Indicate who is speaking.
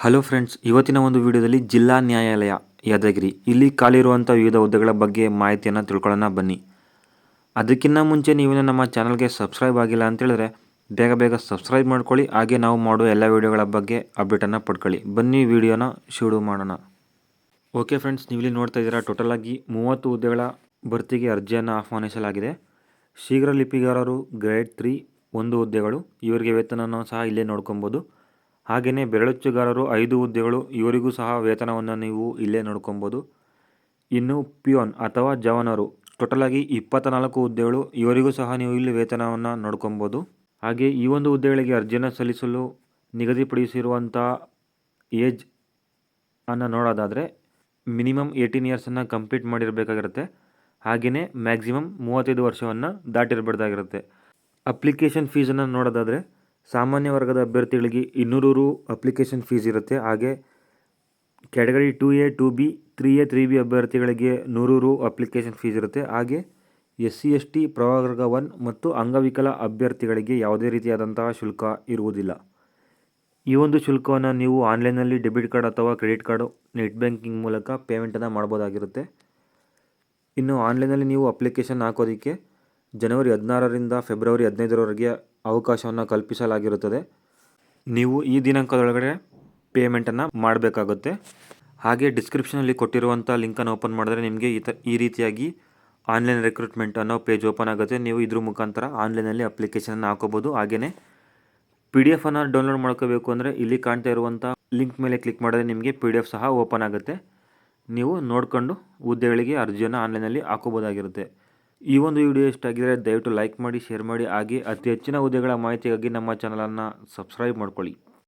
Speaker 1: Hello friends, ಇವತ್ತಿನ ಒಂದು ವಿಡಿಯೋದಲ್ಲಿ ಜಿಲ್ಲಾ ನ್ಯಾಯಾಲಯ ಯಾದಗಿರಿ ಇಲ್ಲಿ ಖಾಲಿರುವಂಥ ವಿವಿಧ ಹುದ್ದೆಗಳ ಬಗ್ಗೆ ಮಾಹಿತಿಯನ್ನು ತಿಳ್ಕೊಳ್ಳೋಣ ಬನ್ನಿ. ಅದಕ್ಕಿಂತ ಮುಂಚೆ ನೀವೇನು ನಮ್ಮ ಚಾನಲ್ಗೆ ಸಬ್ಸ್ಕ್ರೈಬ್ ಆಗಿಲ್ಲ ಅಂತೇಳಿದ್ರೆ ಬೇಗ ಸಬ್ಸ್ಕ್ರೈಬ್ ಮಾಡ್ಕೊಳ್ಳಿ. ಹಾಗೆ ನಾವು ಮಾಡೋ ಎಲ್ಲ ವಿಡಿಯೋಗಳ ಬಗ್ಗೆ ಅಪ್ಡೇಟನ್ನು ಪಡ್ಕೊಳ್ಳಿ. ಬನ್ನಿ ವಿಡಿಯೋನ ಶುರು ಮಾಡೋಣ. ಓಕೆ ಫ್ರೆಂಡ್ಸ್, ನೀವಿಲ್ಲಿ ನೋಡ್ತಾ ಇದ್ದೀರಾ ಟೋಟಲಾಗಿ 30 ಹುದ್ದೆಗಳ ಭರ್ತಿಗೆ ಅರ್ಜಿಯನ್ನು ಆಹ್ವಾನಿಸಲಾಗಿದೆ. ಶೀಘ್ರ ಲಿಪಿಗಾರರು ಗ್ರೇಡ್ 3 1 ಹುದ್ದೆಗಳು, ಇವರಿಗೆ ವೇತನವನ್ನು ಸಹ ಇಲ್ಲೇ ನೋಡ್ಕೊಬೋದು. ಹಾಗೆಯೇ ಬೆರಳಚ್ಚುಗಾರರು 5 ಹುದ್ದೆಗಳು, ಇವರಿಗೂ ಸಹ ವೇತನವನ್ನು ನೀವು ಇಲ್ಲೇ ನೋಡ್ಕೊಬೋದು. ಇನ್ನು ಪಿಯೋನ್ ಅಥವಾ ಜವಾನರು ಟೋಟಲಾಗಿ 24 ಹುದ್ದೆಗಳು, ಇವರಿಗೂ ಸಹ ನೀವು ಇಲ್ಲಿ ವೇತನವನ್ನು ನೋಡ್ಕೊಬೋದು. ಹಾಗೆ ಈ ಒಂದು ಹುದ್ದೆಗಳಿಗೆ ಅರ್ಜಿಯನ್ನು ಸಲ್ಲಿಸಲು ನಿಗದಿಪಡಿಸಿರುವಂಥ ಏಜ್ ಅನ್ನು ನೋಡೋದಾದರೆ ಮಿನಿಮಮ್ 18 ಇಯರ್ಸನ್ನು ಕಂಪ್ಲೀಟ್ ಮಾಡಿರಬೇಕಾಗಿರುತ್ತೆ. ಹಾಗೆಯೇ ಮ್ಯಾಕ್ಸಿಮಮ್ 35 ವರ್ಷವನ್ನು ದಾಟಿರಬಾರ್ದಾಗಿರುತ್ತೆ. ಅಪ್ಲಿಕೇಶನ್ ಫೀಸನ್ನು ನೋಡೋದಾದರೆ ಸಾಮಾನ್ಯ ವರ್ಗದ ಅಭ್ಯರ್ಥಿಗಳಿಗೆ 200 ರು ಅಪ್ಲಿಕೇಶನ್ ಫೀಸ್ ಇರುತ್ತೆ. ಹಾಗೆ category 2A 2B 3A 3B ಅಭ್ಯರ್ಥಿಗಳಿಗೆ 100 ರು ಅಪ್ಲಿಕೇಶನ್ ಫೀಸ್ ಇರುತ್ತೆ. ಹಾಗೆ SC ST ಪ್ರವರ್ಗ 1 ಮತ್ತು ಅಂಗವಿಕಲ ಅಭ್ಯರ್ಥಿಗಳಿಗೆ ಯಾವುದೇ ರೀತಿಯಾದಂತಹ ಶುಲ್ಕ ಇರುವುದಿಲ್ಲ. ಈ ಒಂದು ಶುಲ್ಕವನ್ನು ನೀವು ಆನ್ಲೈನಲ್ಲಿ ಡೆಬಿಟ್ ಕಾರ್ಡ್ ಅಥವಾ ಕ್ರೆಡಿಟ್ ಕಾರ್ಡು ನೆಟ್ ಬ್ಯಾಂಕಿಂಗ್ ಮೂಲಕ ಪೇಮೆಂಟನ್ನು ಮಾಡ್ಬೋದಾಗಿರುತ್ತೆ. ಇನ್ನು ಆನ್ಲೈನಲ್ಲಿ ನೀವು ಅಪ್ಲಿಕೇಶನ್ ಹಾಕೋದಕ್ಕೆ ಜನವರಿ 16ರಿಂದ ಫೆಬ್ರವರಿ 15ರವರೆಗೆ ಅವಕಾಶವನ್ನು ಕಲ್ಪಿಸಲಾಗಿರುತ್ತದೆ. ನೀವು ಈ ದಿನಾಂಕದೊಳಗಡೆ ಪೇಮೆಂಟನ್ನು ಮಾಡಬೇಕಾಗುತ್ತೆ. ಹಾಗೆ ಡಿಸ್ಕ್ರಿಪ್ಷನಲ್ಲಿ ಕೊಟ್ಟಿರುವಂಥ ಲಿಂಕನ್ನು ಓಪನ್ ಮಾಡಿದ್ರೆ ನಿಮಗೆ ಈ ರೀತಿಯಾಗಿ ಆನ್ಲೈನ್ ರಿಕ್ರೂಟ್ಮೆಂಟ್ ಅನ್ನೋ ಪೇಜ್ ಓಪನ್ ಆಗುತ್ತೆ. ನೀವು ಇದ್ರ ಮುಖಾಂತರ ಆನ್ಲೈನಲ್ಲಿ ಅಪ್ಲಿಕೇಶನನ್ನು ಹಾಕೋಬೋದು. ಹಾಗೆಯೇ PDF ಅನ್ನು ಡೌನ್ಲೋಡ್ ಮಾಡ್ಕೋಬೇಕು ಅಂದರೆ ಇಲ್ಲಿ ಕಾಣ್ತಾ ಇರುವಂಥ ಲಿಂಕ್ ಮೇಲೆ ಕ್ಲಿಕ್ ಮಾಡಿದ್ರೆ ನಿಮಗೆ PDF ಸಹ ಓಪನ್ ಆಗುತ್ತೆ. ನೀವು ನೋಡಿಕೊಂಡು ಹುದ್ದೆಗಳಿಗೆ ಅರ್ಜಿಯನ್ನು ಆನ್ಲೈನಲ್ಲಿ ಹಾಕೋಬೋದಾಗಿರುತ್ತೆ. ಈ ಒಂದು ವಿಡಿಯೋ ಇಷ್ಟ ಆಗಿದರೆ ದಯವಿಟ್ಟು ಲೈಕ್ ಮಾಡಿ, ಶೇರ್ ಮಾಡಿ. ಹಾಗೆ ಅತಿ ಹೆಚ್ಚಿನ ಹುದ್ದೆಗಳ ಮಾಹಿತಿಗಾಗಿ ನಮ್ಮ ಚಾನಲನ್ನು ಸಬ್ಸ್ಕ್ರೈಬ್ ಮಾಡ್ಕೊಳ್ಳಿ.